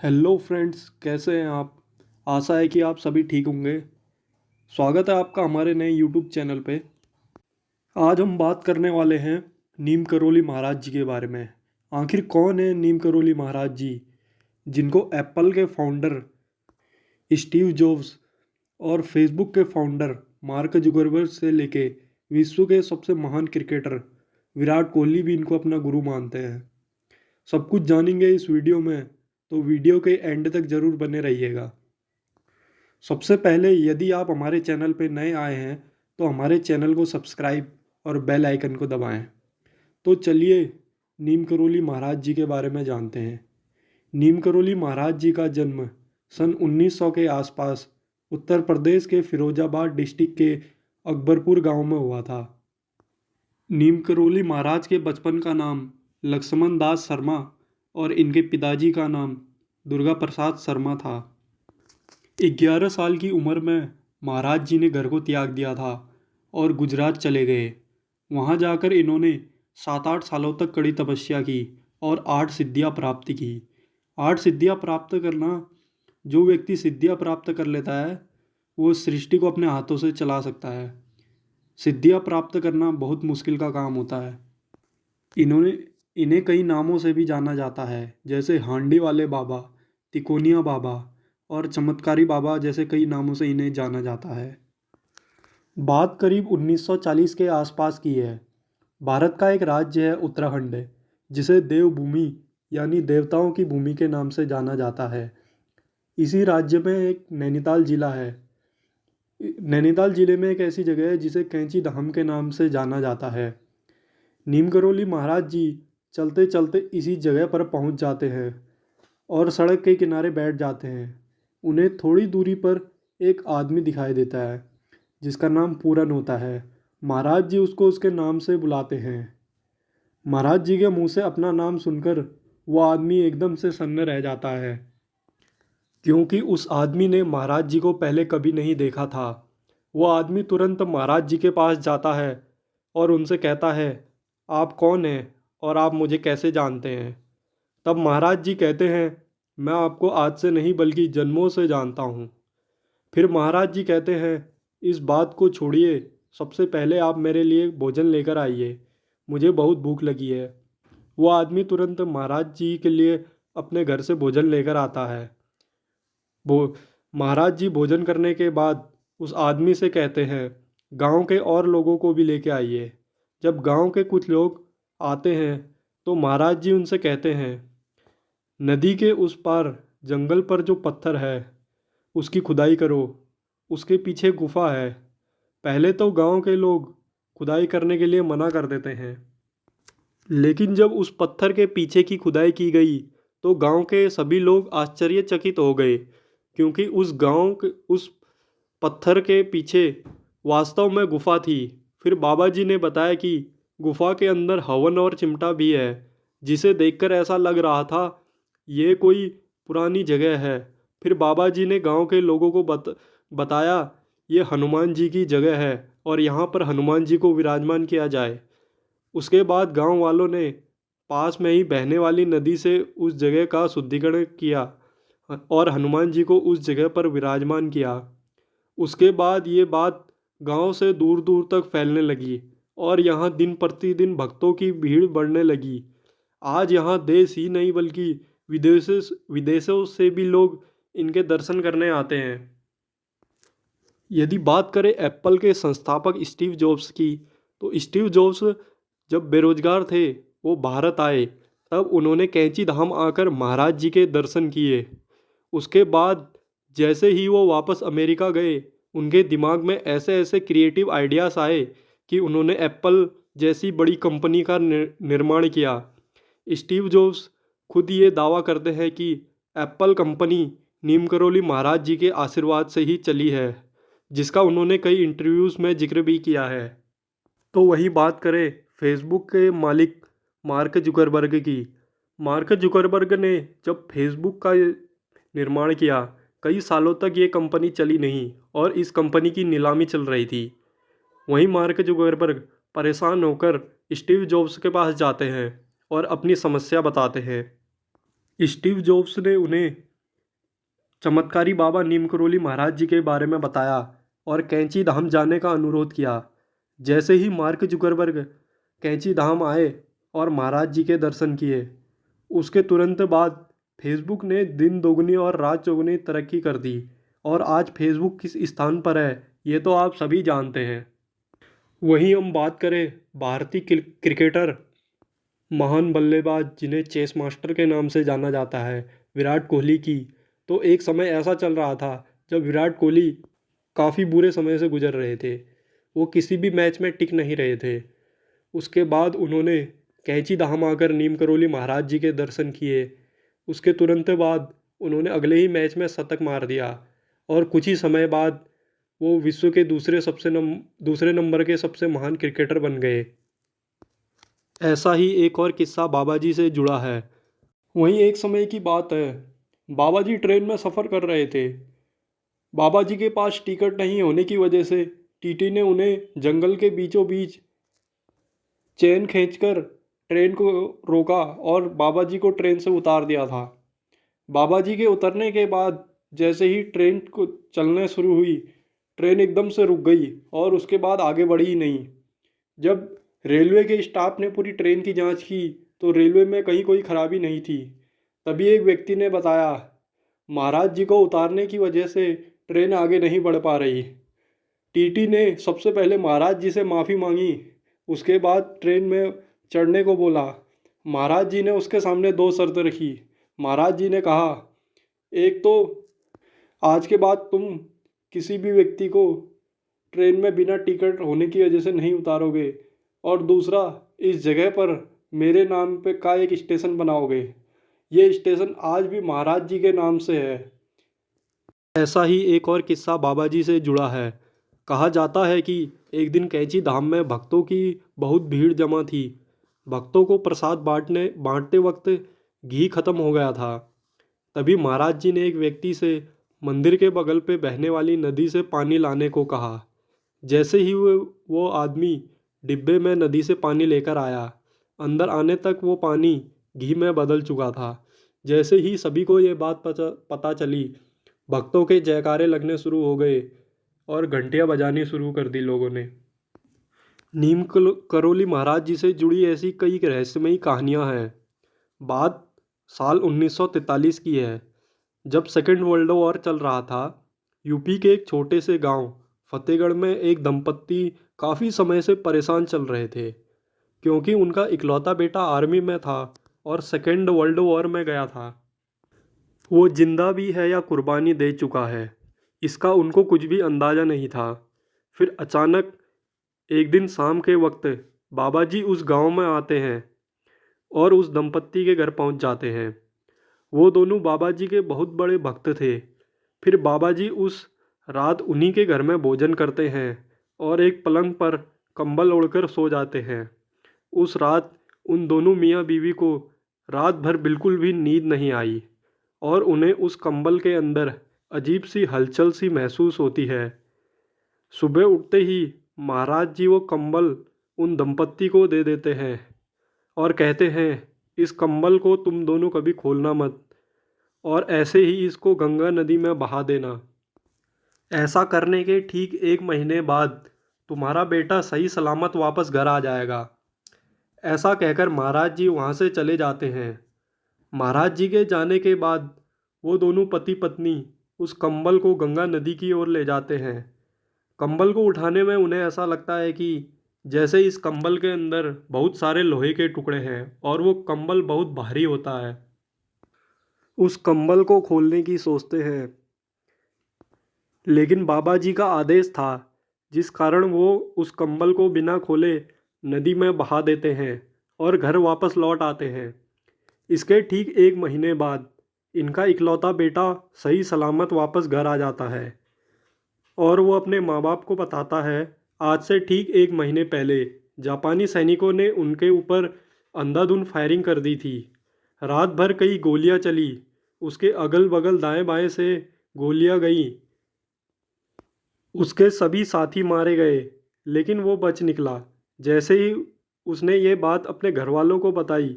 Hello friends, कैसे हैं आप। आशा है कि आप सभी ठीक होंगे। स्वागत है आपका हमारे नए यूट्यूब चैनल पे। आज हम बात करने वाले हैं नीम करोली महाराज जी के बारे में। आखिर कौन है नीम करोली महाराज जी, जिनको एप्पल के फाउंडर स्टीव जॉब्स और फेसबुक के फाउंडर मार्क जुकरबर्ग से लेके विश्व के सबसे महान क्रिकेटर विराट कोहली भी इनको अपना गुरु मानते हैं। सब कुछ जानेंगे इस वीडियो में, तो वीडियो के एंड तक ज़रूर बने रहिएगा। सबसे पहले यदि आप हमारे चैनल पर नए आए हैं तो हमारे चैनल को सब्सक्राइब और बेल आइकन को दबाएं। तो चलिए नीम करोली महाराज जी के बारे में जानते हैं। नीम करोली महाराज जी का जन्म सन 1900 के आसपास उत्तर प्रदेश के फिरोजाबाद डिस्ट्रिक्ट के अकबरपुर गांव में हुआ था। नीम करोली महाराज के बचपन का नाम लक्ष्मण दास शर्मा और इनके पिताजी का नाम दुर्गा प्रसाद शर्मा था। 11 साल की उम्र में महाराज जी ने घर को त्याग दिया था और गुजरात चले गए। वहाँ जाकर इन्होंने 7-8 सालों तक कड़ी तपस्या की और 8 सिद्धियाँ प्राप्त की। 8 सिद्धियाँ प्राप्त करना, जो व्यक्ति सिद्धियाँ प्राप्त कर लेता है वो सृष्टि को अपने हाथों से चला सकता है। सिद्धियाँ प्राप्त करना बहुत मुश्किल का काम होता है। इन्हें कई नामों से भी जाना जाता है, जैसे हांडी वाले बाबा, तिकोनिया बाबा और चमत्कारी बाबा जैसे कई नामों से इन्हें जाना जाता है। बात करीब 1940 के आसपास की है। भारत का एक राज्य है उत्तराखंड, जिसे देवभूमि यानी देवताओं की भूमि के नाम से जाना जाता है। इसी राज्य में एक नैनीताल जिला है। नैनीताल जिले में एक ऐसी जगह है जिसे कैंची धाम के नाम से जाना जाता है। नीम करोली महाराज जी चलते चलते इसी जगह पर पहुंच जाते हैं और सड़क के किनारे बैठ जाते हैं। उन्हें थोड़ी दूरी पर एक आदमी दिखाई देता है जिसका नाम पूरन होता है। महाराज जी उसको उसके नाम से बुलाते हैं। महाराज जी के मुंह से अपना नाम सुनकर वो आदमी एकदम से सन्न रह जाता है, क्योंकि उस आदमी ने महाराज जी को पहले कभी नहीं देखा था। वो आदमी तुरंत महाराज जी के पास जाता है और उनसे कहता है, आप कौन हैं और आप मुझे कैसे जानते हैं। तब महाराज जी कहते हैं, मैं आपको आज से नहीं बल्कि जन्मों से जानता हूँ। फिर महाराज जी कहते हैं, इस बात को छोड़िए, सबसे पहले आप मेरे लिए भोजन लेकर आइए, मुझे बहुत भूख लगी है। वो आदमी तुरंत महाराज जी के लिए अपने घर से भोजन लेकर आता है। वो महाराज जी भोजन करने के बाद उस आदमी से कहते हैं, गांव के और लोगों को भी लेके आइए। जब गांव के कुछ लोग आते हैं तो महाराज जी उनसे कहते हैं, नदी के उस पार जंगल पर जो पत्थर है उसकी खुदाई करो, उसके पीछे गुफा है। पहले तो गांव के लोग खुदाई करने के लिए मना कर देते हैं, लेकिन जब उस पत्थर के पीछे की खुदाई की गई तो गांव के सभी लोग आश्चर्यचकित हो गए, क्योंकि उस पत्थर के पीछे वास्तव में गुफा थी। फिर बाबा जी ने बताया कि गुफा के अंदर हवन और चिमटा भी है, जिसे देखकर ऐसा लग रहा था ये कोई पुरानी जगह है। फिर बाबा जी ने गांव के लोगों को बताया ये हनुमान जी की जगह है और यहाँ पर हनुमान जी को विराजमान किया जाए। उसके बाद गांव वालों ने पास में ही बहने वाली नदी से उस जगह का शुद्धिकरण किया और हनुमान जी को उस जगह पर विराजमान किया। उसके बाद ये बात गांव से दूर दूर तक फैलने लगी और यहाँ दिन प्रतिदिन भक्तों की भीड़ बढ़ने लगी। आज यहाँ देश ही नहीं बल्कि विदेशों से भी लोग इनके दर्शन करने आते हैं। यदि बात करें एप्पल के संस्थापक स्टीव जॉब्स की, तो स्टीव जॉब्स जब बेरोजगार थे वो भारत आए, तब उन्होंने कैंची धाम आकर महाराज जी के दर्शन किए। उसके बाद जैसे ही वो वापस अमेरिका गए, उनके दिमाग में ऐसे ऐसे क्रिएटिव आइडियाज़ आए कि उन्होंने एप्पल जैसी बड़ी कंपनी का निर्माण किया। स्टीव जॉब्स खुद ये दावा करते हैं कि एप्पल कंपनी नीम करोली महाराज जी के आशीर्वाद से ही चली है, जिसका उन्होंने कई इंटरव्यूज़ में जिक्र भी किया है। तो वही बात करें फेसबुक के मालिक मार्क जुकरबर्ग की। मार्क जुकरबर्ग ने जब फेसबुक का निर्माण किया, कई सालों तक ये कंपनी चली नहीं और इस कंपनी की नीलामी चल रही थी। वहीं मार्क जुकरबर्ग परेशान होकर स्टीव जॉब्स के पास जाते हैं और अपनी समस्या बताते हैं। स्टीव जॉब्स ने उन्हें चमत्कारी बाबा नीम करोली महाराज जी के बारे में बताया और कैंची धाम जाने का अनुरोध किया। जैसे ही मार्क जुकरबर्ग कैंची धाम आए और महाराज जी के दर्शन किए, उसके तुरंत बाद फेसबुक ने दिन दोगुनी और रात चौगुनी तरक्की कर दी और आज फेसबुक किस स्थान पर है ये तो आप सभी जानते हैं। वहीं हम बात करें भारतीय क्रिकेटर, महान बल्लेबाज जिन्हें चेस मास्टर के नाम से जाना जाता है, विराट कोहली की, तो एक समय ऐसा चल रहा था जब विराट कोहली काफ़ी बुरे समय से गुजर रहे थे। वो किसी भी मैच में टिक नहीं रहे थे। उसके बाद उन्होंने कैंची धाम आकर नीम करोली महाराज जी के दर्शन किए। उसके तुरंत बाद उन्होंने अगले ही मैच में शतक मार दिया और कुछ ही समय बाद वो विश्व के दूसरे नंबर के सबसे महान क्रिकेटर बन गए। ऐसा ही एक और किस्सा बाबा जी से जुड़ा है। वहीं एक समय की बात है, बाबा जी ट्रेन में सफ़र कर रहे थे। बाबा जी के पास टिकट नहीं होने की वजह से टीटी ने उन्हें जंगल के बीचों बीच चेन खींचकर ट्रेन को रोका और बाबा जी को ट्रेन से उतार दिया था। बाबा जी के उतरने के बाद जैसे ही ट्रेन को चलना शुरू हुई, ट्रेन एकदम से रुक गई और उसके बाद आगे बढ़ी ही नहीं। जब रेलवे के स्टाफ ने पूरी ट्रेन की जांच की तो रेलवे में कहीं कोई खराबी नहीं थी। तभी एक व्यक्ति ने बताया, महाराज जी को उतारने की वजह से ट्रेन आगे नहीं बढ़ पा रही। टीटी ने सबसे पहले महाराज जी से माफ़ी मांगी, उसके बाद ट्रेन में चढ़ने को बोला। महाराज जी ने उसके सामने दो शर्तें रखी। महाराज जी ने कहा, एक तो आज के बाद तुम किसी भी व्यक्ति को ट्रेन में बिना टिकट होने की वजह से नहीं उतारोगे, और दूसरा, इस जगह पर मेरे नाम पे का एक स्टेशन बनाओगे। ये स्टेशन आज भी महाराज जी के नाम से है। ऐसा ही एक और किस्सा बाबा जी से जुड़ा है। कहा जाता है कि एक दिन कैंची धाम में भक्तों की बहुत भीड़ जमा थी। भक्तों को प्रसाद बांटते वक्त घी खत्म हो गया था। तभी महाराज जी ने एक व्यक्ति से मंदिर के बगल पे बहने वाली नदी से पानी लाने को कहा। जैसे ही वो आदमी डिब्बे में नदी से पानी लेकर आया, अंदर आने तक वो पानी घी में बदल चुका था। जैसे ही सभी को ये बात पता चली, भक्तों के जयकारे लगने शुरू हो गए और घंटियां बजानी शुरू कर दी लोगों ने। नीम करोली महाराज जी से जुड़ी ऐसी कई रहस्यमयी कहानियां हैं। बात साल 1943 की है, जब सेकेंड वर्ल्ड वॉर चल रहा था। यूपी के एक छोटे से गांव फतेहगढ़ में एक दंपत्ति काफ़ी समय से परेशान चल रहे थे, क्योंकि उनका इकलौता बेटा आर्मी में था और सेकेंड वर्ल्ड वॉर में गया था। वो जिंदा भी है या कुर्बानी दे चुका है, इसका उनको कुछ भी अंदाज़ा नहीं था। फिर अचानक एक दिन शाम के वक्त बाबा जी उस गांव में आते हैं और उस दंपत्ति के घर पहुंच जाते हैं। वो दोनों बाबा जी के बहुत बड़े भक्त थे। फिर बाबा जी उस रात उन्हीं के घर में भोजन करते हैं और एक पलंग पर कंबल ओढ़कर सो जाते हैं। उस रात उन दोनों मियाँ बीवी को रात भर बिल्कुल भी नींद नहीं आई और उन्हें उस कंबल के अंदर अजीब सी हलचल सी महसूस होती है। सुबह उठते ही महाराज जी वो कंबल उन दंपत्ति को दे देते हैं और कहते हैं, इस कंबल को तुम दोनों कभी खोलना मत और ऐसे ही इसको गंगा नदी में बहा देना। ऐसा करने के ठीक 1 महीने बाद तुम्हारा बेटा सही सलामत वापस घर आ जाएगा। ऐसा कहकर महाराज जी वहाँ से चले जाते हैं। महाराज जी के जाने के बाद वो दोनों पति पत्नी उस कंबल को गंगा नदी की ओर ले जाते हैं। कंबल को उठाने में उन्हें ऐसा लगता है कि जैसे इस कंबल के अंदर बहुत सारे लोहे के टुकड़े हैं और वो कंबल बहुत भारी होता है। उस कंबल को खोलने की सोचते हैं, लेकिन बाबा जी का आदेश था, जिस कारण वो उस कंबल को बिना खोले नदी में बहा देते हैं और घर वापस लौट आते हैं। इसके ठीक 1 महीने बाद इनका इकलौता बेटा सही सलामत वापस घर आ जाता है और वो अपने माँ बाप को बताता है, आज से ठीक 1 महीने पहले जापानी सैनिकों ने उनके ऊपर अंधाधुंध फायरिंग कर दी थी। रात भर कई गोलियां चली, उसके अगल बगल दाएं बाएं से गोलियां गई। उसके सभी साथी मारे गए, लेकिन वो बच निकला। जैसे ही उसने ये बात अपने घर वालों को बताई,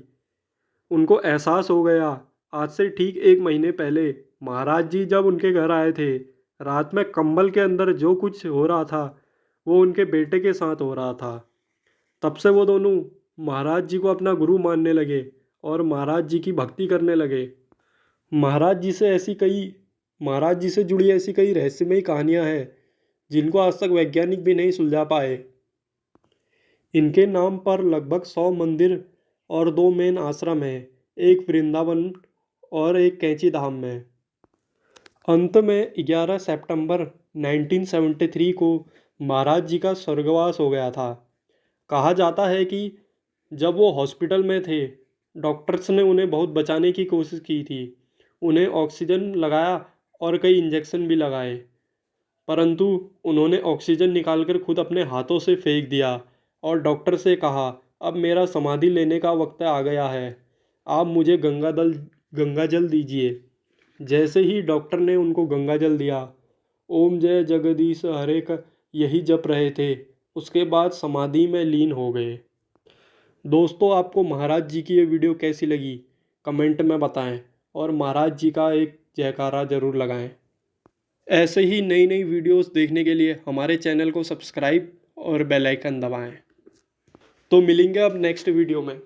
उनको एहसास हो गया, आज से ठीक 1 महीने पहले महाराज जी जब उनके घर आए थे, रात में कंबल के अंदर जो कुछ हो रहा था वो उनके बेटे के साथ हो रहा था। तब से वो दोनों महाराज जी को अपना गुरु मानने लगे और महाराज जी की भक्ति करने लगे। महाराज जी से ऐसी कई महाराज जी से जुड़ी ऐसी कई रहस्यमयी कहानियाँ हैं जिनको आज तक वैज्ञानिक भी नहीं सुलझा पाए। इनके नाम पर लगभग 100 मंदिर और 2 मेन आश्रम हैं, एक वृंदावन और एक कैंची धाम में। अंत में 11 सितंबर 1973 को महाराज जी का स्वर्गवास हो गया था। कहा जाता है कि जब वो हॉस्पिटल में थे, डॉक्टर्स ने उन्हें बहुत बचाने की कोशिश की थी। उन्हें ऑक्सीजन लगाया और कई इंजेक्शन भी लगाए, परंतु उन्होंने ऑक्सीजन निकालकर खुद अपने हाथों से फेंक दिया और डॉक्टर से कहा, अब मेरा समाधि लेने का वक्त आ गया है, आप मुझे गंगा जल दीजिए। जैसे ही डॉक्टर ने उनको गंगा जल दिया, ओम जय जगदीश हरे का यही जप रहे थे, उसके बाद समाधि में लीन हो गए। दोस्तों, आपको महाराज जी की ये वीडियो कैसी लगी कमेंट में बताएं और महाराज जी का एक जयकारा ज़रूर लगाएं। ऐसे ही नई नई वीडियोस देखने के लिए हमारे चैनल को सब्सक्राइब और बेल आइकन दबाएं। तो मिलेंगे अब नेक्स्ट वीडियो में।